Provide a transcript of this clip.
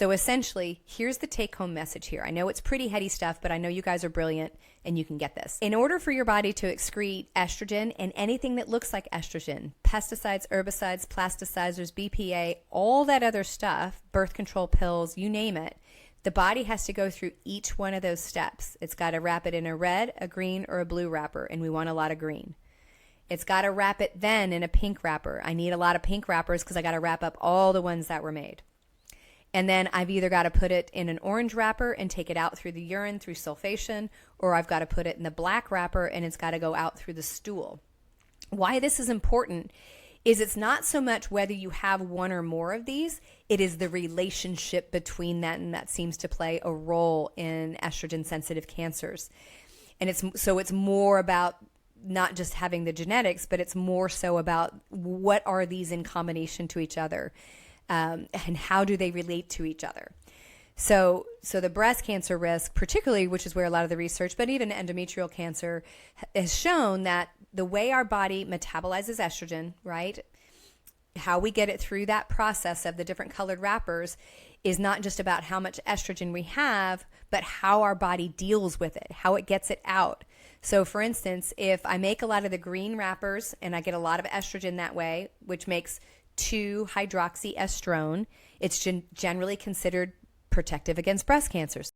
So essentially, here's the take-home message here. I know it's pretty heady stuff, but I know you guys are brilliant and you can get this. In order for your body to excrete estrogen and anything that looks like estrogen, pesticides, herbicides, plasticizers, BPA, all that other stuff, birth control pills, you name it, the body has to go through each one of those steps. It's got to wrap it in a red, a green, or a blue wrapper, and we want a lot of green. It's got to wrap it then in a pink wrapper. I need a lot of pink wrappers because I got to wrap up all the ones that were made. And then I've either got to put it in an orange wrapper and take it out through the urine, through sulfation, or I've got to put it in the black wrapper and it's got to go out through the stool. Why this is important is it's not so much whether you have one or more of these, it is the relationship between that, and that seems to play a role in estrogen-sensitive cancers. And it's more about not just having the genetics, but it's more so about what are these in combination to each other. And how do they relate to each other? So the breast cancer risk, particularly, which is where a lot of the research, but even endometrial cancer, has shown that the way our body metabolizes estrogen, right, how we get it through that process of the different colored wrappers is not just about how much estrogen we have, but how our body deals with it, how it gets it out. So for instance, if I make a lot of the green wrappers and I get a lot of estrogen that way, which makes 2-hydroxyestrone, it's generally considered protective against breast cancers.